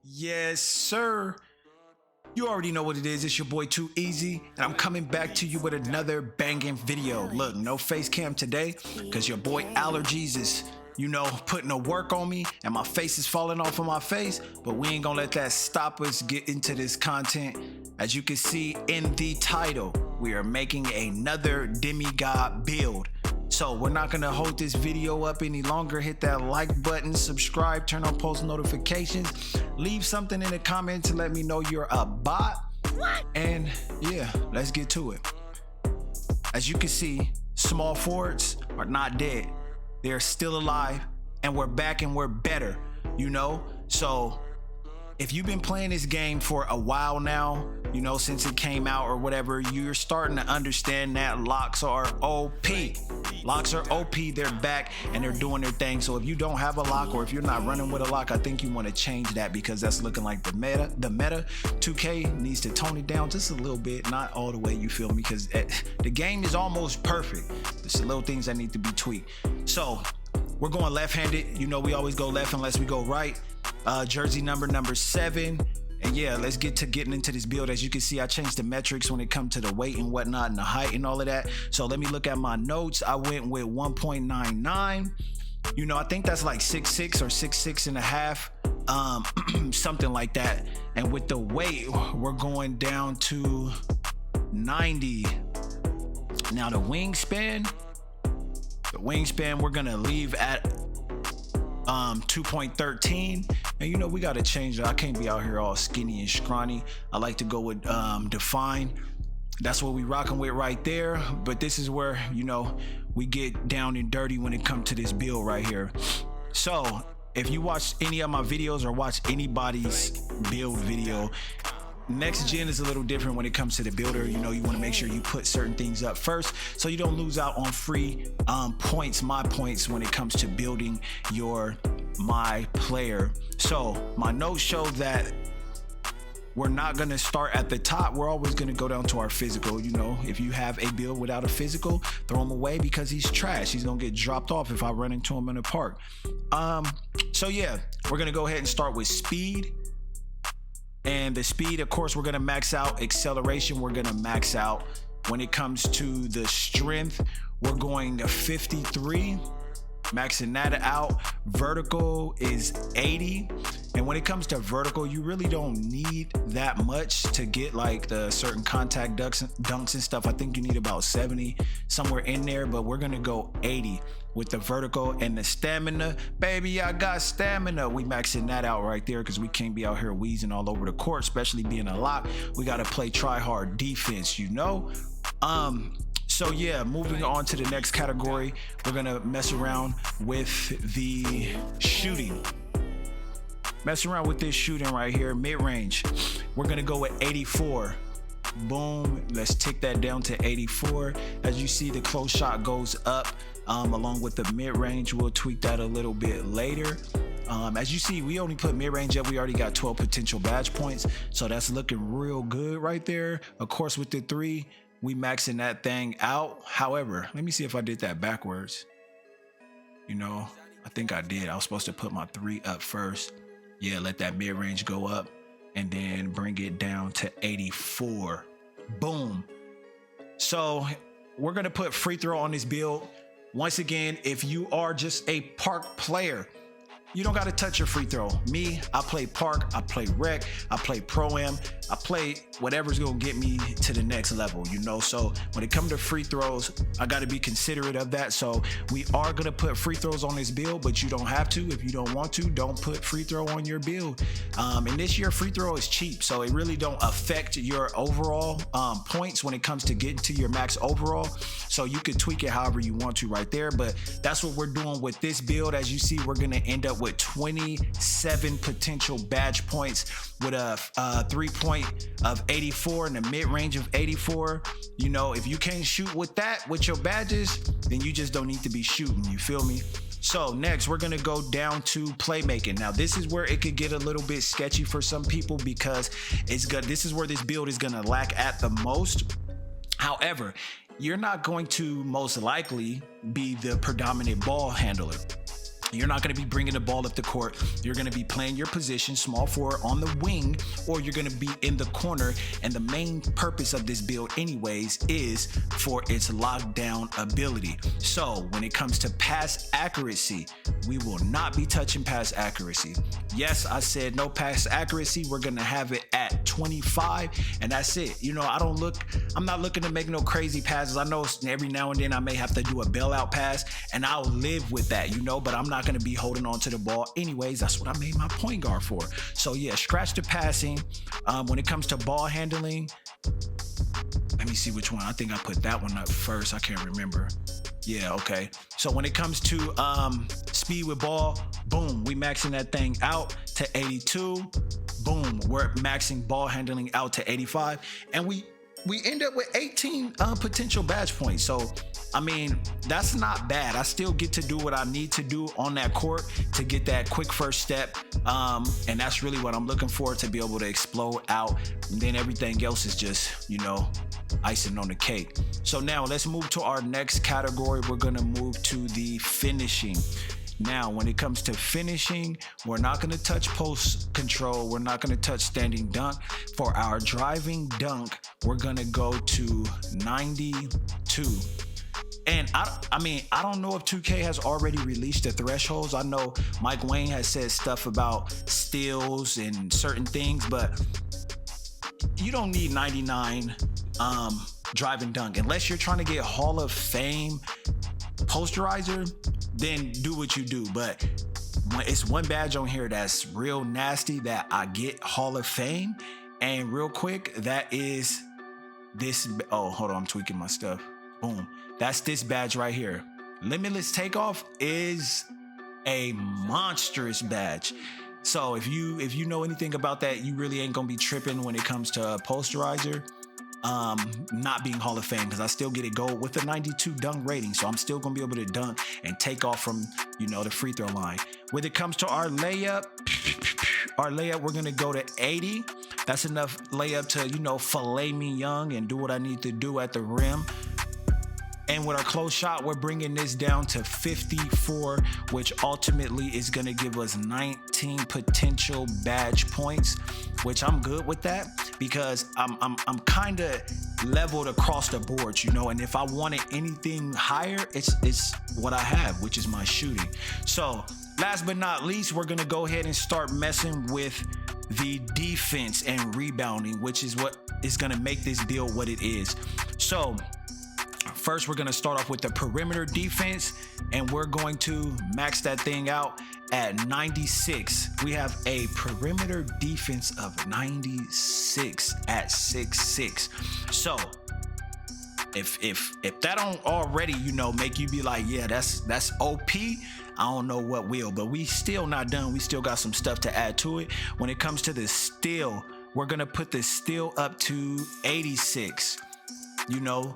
Yes, sir. You already know what it is. It's your boy Tooez, and I'm coming back to you with another banging video. Look, no face cam today, because your boy allergies is, putting a work on me, and my face is falling off of my face, but we ain't gonna let that stop us get into this content. As you can see in the title, we are making another demigod build. So we're not gonna hold this video up any longer. Hit that like button, subscribe, turn on post notifications, leave something in the comments to let me know you're a bot. And yeah, let's get to it. As you can see, small forwards are not dead. They're still alive, and we're back and we're better, So if you've been playing this game for a while now, since it came out or whatever, you're starting to understand that locks are OP. Locks are OP, they're back and they're doing their thing. So if you don't have a lock, or if you're not running with a lock, I think you want to change that, because that's looking like the meta. 2K needs to tone it down just a little bit, not all the way, you feel me? Because the game is almost perfect. There's some little things that need to be tweaked. So we're going left-handed. We always go left unless we go right. Jersey number 7. And yeah, let's get to getting into this build. As you can see, I changed the metrics when it comes to the weight and whatnot and the height and all of that. So let me look at my notes. I went with 1.99. I think that's like 6'6" or 6'6 and a half, something like that. And with the weight, we're going down to 90. Now the wingspan we're gonna leave at 2.13. And we gotta change it. I can't be out here all skinny and scrawny. I like to go with define. That's what we rocking with right there. But this is where we get down and dirty when it comes to this build right here. So if you watch any of my videos or watch anybody's build video, next gen is a little different when it comes to the builder. You want to make sure you put certain things up first so you don't lose out on free points, my points, when it comes to building your my player. So my notes show that we're not going to start at the top. We're always going to go down to our physical. If you have a build without a physical, throw him away, because he's trash. He's going to get dropped off if I run into him in the park. So yeah, we're going to go ahead and start with speed. And the speed, of course, we're gonna max out. Acceleration, we're gonna max out. When it comes to the strength, we're going to 53, maxing that out. Vertical is 80. And when it comes to vertical, you really don't need that much to get like the certain contact dunks and stuff. I think you need about 70, somewhere in there, but we're gonna go 80 with the vertical. And the stamina, baby, I got stamina. We maxing that out right there, because we can't be out here wheezing all over the court, especially being a lock. We gotta play try hard defense, So yeah, moving on to the next category, we're gonna mess around with the shooting. Mess around with this shooting right here, mid-range. We're gonna go with 84. Boom, let's tick that down to 84. As you see, the close shot goes up along with the mid-range. We'll tweak that a little bit later. As you see, we only put mid-range up. We already got 12 potential badge points, so that's looking real good right there. Of course, with the 3, we maxing that thing out. However, let me see if I did that backwards. I think I did. I was supposed to put my 3 up first. Yeah, let that mid-range go up and then bring it down to 84. Boom. So we're gonna put free throw on this build. Once again, if you are just a park player, you don't got to touch your free throw. Me, I play park, I play rec, I play pro-am, I play whatever's gonna get me to the next level, So when it comes to free throws, I got to be considerate of that. So we are gonna put free throws on this build, but you don't have to. If you don't want to, don't put free throw on your build. And this year free throw is cheap, so it really don't affect your overall points when it comes to getting to your max overall. So you could tweak it however you want to right there, but that's what we're doing with this build. As you see, we're gonna end up with 27 potential badge points with a 3-point of 84 and a mid-range of 84. If you can't shoot with that, with your badges, then you just don't need to be shooting, you feel me? So next, we're gonna go down to playmaking. Now this is where it could get a little bit sketchy for some people, because this is where this build is gonna lack at the most. However, you're not going to most likely be the predominant ball handler. You're not going to be bringing the ball up the court. You're going to be playing your position, small forward on the wing, or you're going to be in the corner. And the main purpose of this build anyways is for its lockdown ability. So when it comes to pass accuracy, we will not be touching pass accuracy. Yes, I said no pass accuracy. We're going to have it at 25, and that's it. You know, I'm not looking to make no crazy passes. I know every now and then I may have to do a bailout pass, and I'll live with that, you know, but I'm not going to be holding on to the ball anyways. That's what I made my point guard for. So yeah, scratch the passing. When it comes to ball handling, let me see which one. I think I put that one up first. I can't remember. Yeah, okay. So when it comes to speed with ball, boom, we maxing that thing out to 82. Boom, we're maxing ball handling out to 85. And we end up with 18 potential badge points. So I mean, that's not bad. I still get to do what I need to do on that court to get that quick first step. And that's really what I'm looking for, to be able to explode out. And then everything else is just, you know, icing on the cake. So now let's move to our next category. We're going to move to the finishing. Now, when it comes to finishing, we're not going to touch post control. We're not going to touch standing dunk. For our driving dunk, we're going to go to 92. And I mean, I don't know if 2K has already released the thresholds. I know Mike Wayne has said stuff about steals and certain things, but you don't need 99 driving dunk. Unless you're trying to get Hall of Fame posterizer, then do what you do. But it's one badge on here that's real nasty that I get Hall of Fame. And real quick, that is this. Oh, hold on, I'm tweaking my stuff. Boom. That's this badge right here. Limitless Takeoff is a monstrous badge. So if you know anything about that, you really ain't gonna be tripping when it comes to posterizer not being Hall of Fame, because I still get it gold with a 92 dunk rating. So I'm still gonna be able to dunk and take off from, you know, the free throw line. When it comes to our layup, we're gonna go to 80. That's enough layup to, you know, fillet me young and do what I need to do at the rim. And with our close shot, we're bringing this down to 54, which ultimately is going to give us 19 potential badge points, which I'm good with that, because I'm kind of leveled across the board, you know. And if I wanted anything higher, it's what I have, which is my shooting. So last but not least, we're going to go ahead and start messing with the defense and rebounding, which is what is going to make this build what it is. So first, we're going to start off with the perimeter defense, and we're going to max that thing out at 96. We have a perimeter defense of 96 at 6'6". So if that don't already, you know, make you be like, yeah, that's OP, I don't know what will. But we still not done. We still got some stuff to add to it. When it comes to the steal, we're going to put the steal up to 86, you know.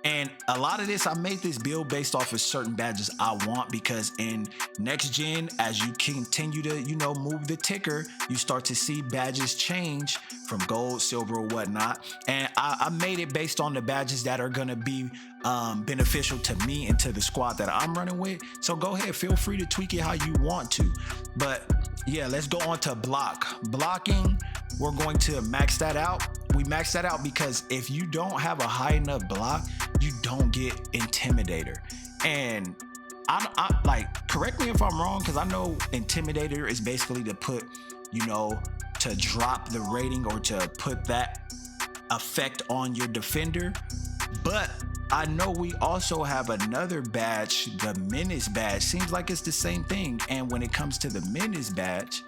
And a lot of this, I made this build based off of certain badges I want, because in next gen, as you continue to, you know, move the ticker, you start to see badges change from gold, silver, or whatnot. And I made it based on the badges that are going to be beneficial to me and to the squad that I'm running with. So go ahead, feel free to tweak it how you want to. But yeah, let's go on to blocking. We're going to max that out. We max that out because if you don't have a high enough block, you don't get Intimidator. And I like, correct me if I'm wrong, because I know Intimidator is basically to put, you know, to drop the rating or to put that effect on your defender. But I know we also have another badge, the Menace badge. Seems like it's the same thing. And when it comes to the Menace badge,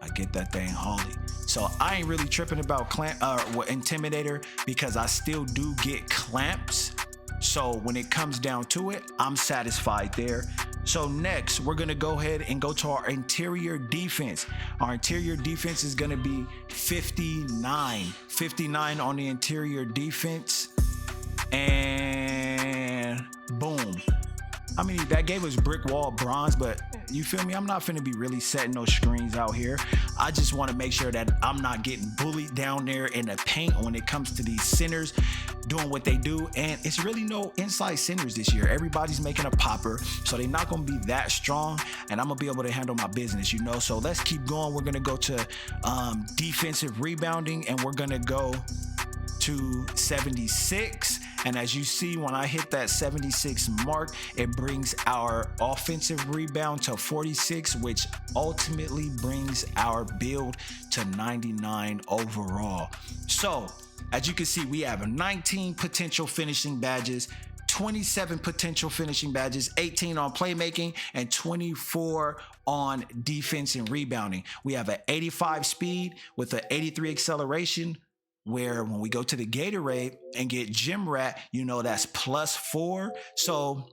I get that thing Holly. So I ain't really tripping about Intimidator, because I still do get clamps. So when it comes down to it, I'm satisfied there. So next, we're going to go ahead and go to our interior defense. Our interior defense is going to be 59. 59 on the interior defense. And boom. I mean, that gave us brick wall bronze, but you feel me? I'm not finna be really setting those screens out here. I just want to make sure that I'm not getting bullied down there in the paint when it comes to these centers doing what they do. And it's really no inside centers this year. Everybody's making a popper, so they're not gonna be that strong, and I'm gonna be able to handle my business, you know. So let's keep going. We're gonna go to defensive rebounding, and we're gonna go to 76. And as you see, when I hit that 76 mark, it brings our offensive rebound to 46, which ultimately brings our build to 99 overall. So as you can see, we have 19 potential finishing badges, 27 potential finishing badges, 18 on playmaking, and 24 on defense and rebounding. We have an 85 speed with an 83 acceleration, where when we go to the Gatorade and get Gym Rat, you know, that's +4. So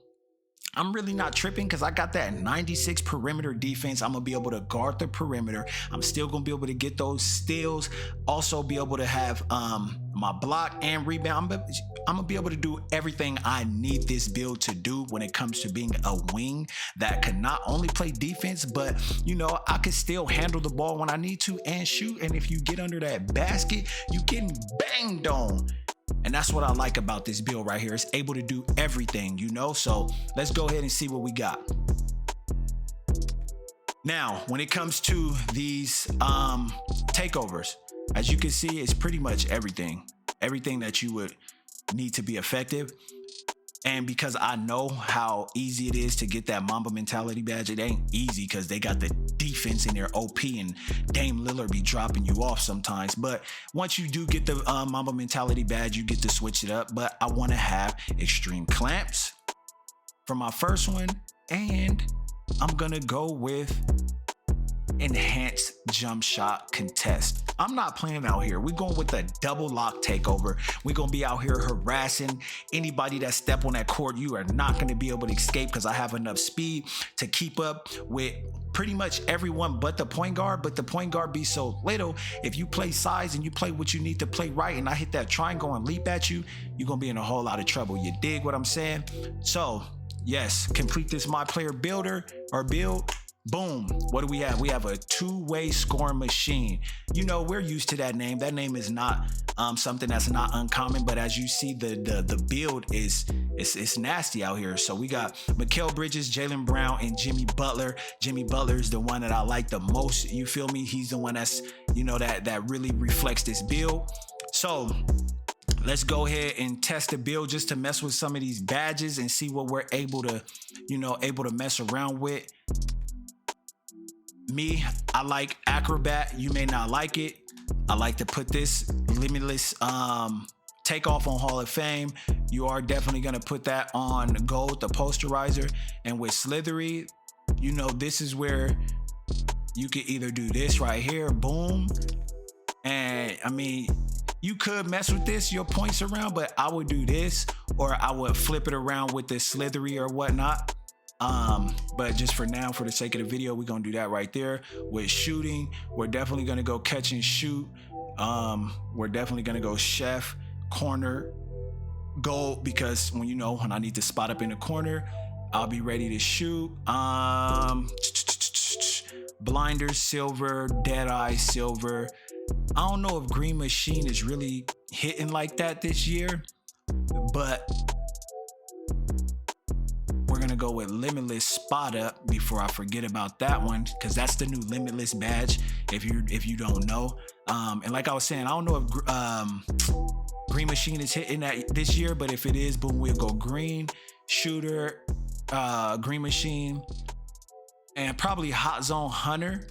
I'm really not tripping because I got that 96 perimeter defense. I'm gonna be able to guard the perimeter. I'm still gonna be able to get those steals, also be able to have my block and rebound. I'm gonna be able to do everything I need this build to do when it comes to being a wing that can not only play defense, but you know, I can still handle the ball when I need to and shoot. And if you get under that basket, you getting banged on. And that's what I like about this build right here. It's able to do everything, you know? So let's go ahead and see what we got. Now, when it comes to these takeovers, as you can see, it's pretty much everything that you would need to be effective. And because I know how easy it is to get that Mamba mentality badge, it ain't easy because they got the defense in their OP, and Dame Lillard be dropping you off sometimes. But once you do get the Mamba mentality badge, you get to switch it up. But I want to have extreme clamps for my first one, and I'm gonna go with enhanced jump shot contest. I'm not playing out here. We're going with a double lock takeover. We're gonna be out here harassing anybody that step on that court. You are not gonna be able to escape because I have enough speed to keep up with pretty much everyone but the point guard. But the point guard be so little, if you play size and you play what you need to play right, and I hit that triangle and leap at you, you're gonna be in a whole lot of trouble. You dig what I'm saying? So yes, complete this my player builder or build. Boom. What do we have? We have a two-way scoring machine. You know, we're used to that name. That name is not something that's not uncommon, but as you see, the build is it's nasty out here. So we got Mikal Bridges, Jaylen Brown, and Jimmy Butler. Jimmy Butler is the one that I like the most. You feel me? He's the one that's, you know, that really reflects this build. So let's go ahead and test the build just to mess with some of these badges and see what we're able to mess around with. Me, I like Acrobat. You may not like it. I like to put this Limitless Takeoff on Hall of Fame. You are definitely gonna put that on Gold, the posterizer. And with Slithery, you know, this is where you could either do this right here, boom. And I mean, you could mess with this, your points around, but I would do this, or I would flip it around with the Slithery or whatnot. But just for now, for the sake of the video, we're gonna do that right there. With shooting, we're definitely gonna go catch and shoot. We're definitely gonna go chef, corner, gold, because when I need to spot up in the corner, I'll be ready to shoot. Blinders, silver, Deadeye, silver. I don't know if Green Machine is really hitting like that this year, but we're gonna go with Limitless Spot Up before I forget about that one, because that's the new Limitless badge if you don't know. And like I was saying, I don't know if Green Machine is hitting that this year, but if it is, boom, we'll go green, shooter, Green Machine, and probably Hot Zone Hunter,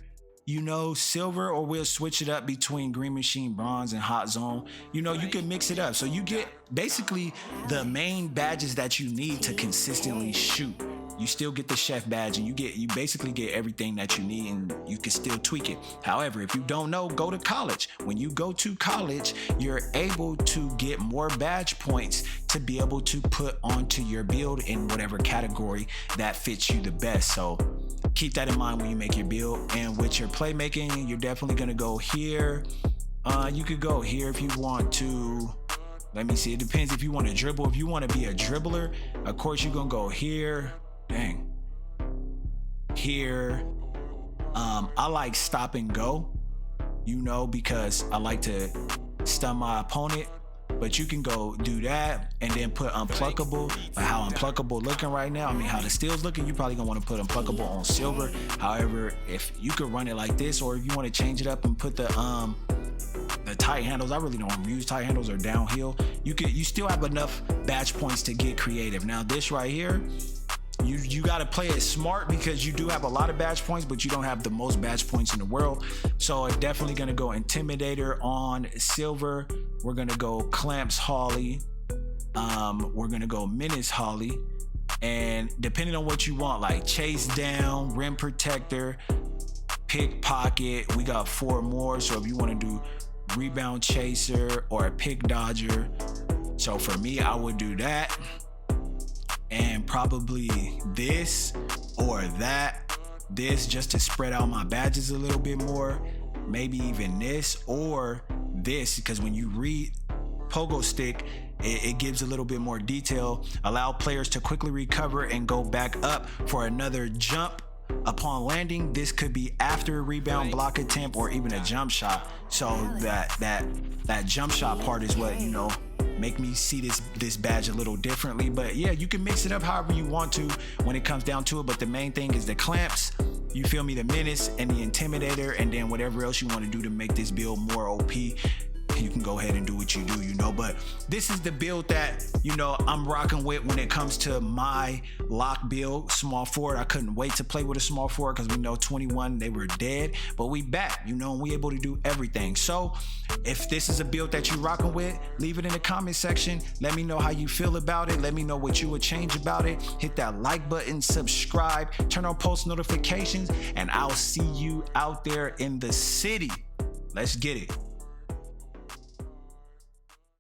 silver, or we'll switch it up between Green Machine, bronze, and Hot Zone. You can mix it up. So you get basically the main badges that you need to consistently shoot. You still get the chef badge, and you basically get everything that you need, and you can still tweak it. However, if you don't know, go to college. When you go to college, you're able to get more badge points to be able to put onto your build in whatever category that fits you the best. So keep that in mind when you make your build. And with your playmaking, you're definitely gonna go here. You could go here if you want to. Let me see, it depends if you want to dribble. If you want to be a dribbler, of course you're gonna go here. Dang. Here, I like stop and go, you know, because I like to stun my opponent. But you can go do that and then put unpluckable. But how unpluckable looking right now, I mean, how the steel's looking, you probably gonna want to put unpluckable on silver. However, if you could run it like this, or if you want to change it up and put the tight handles, I really don't use tight handles or downhill. You still have enough badge points to get creative. Now this right here, you got to play it smart, because you do have a lot of badge points, but you don't have the most badge points in the world. So I'm definitely going to go Intimidator on silver. We're going to go Clamps Holly. We're going to go Menace Holly. And depending on what you want, like Chase Down, Rim Protector, Pickpocket, we got 4 more. So if you want to do Rebound Chaser or a Pick Dodger, so for me, I would do that. And probably this or that, this, just to spread out my badges a little bit more. Maybe even this or this, because when you read Pogo Stick, it gives a little bit more detail. Allow players to quickly recover and go back up for another jump upon landing. This could be after a rebound, block attempt, or even a jump shot. So that jump shot part is what, you know, make me see this badge a little differently. But yeah, you can mix it up however you want to when it comes down to it. But the main thing is the clamps, you feel me, the menace and the intimidator, and then whatever else you want to do to make this build more OP. You can go ahead and do what you do, you know. But this is the build that, you know, I'm rocking with when it comes to my lock build. Small forward, I couldn't wait to play with a small forward, because we know 21, they were dead, but we back, you know, and we able to do everything. So if this is a build that you're rocking with, leave it in the comment section. Let me know how you feel about it. Let me know what you would change about it. Hit that like button, subscribe, turn on post notifications, and I'll see you out there in the city. Let's get it.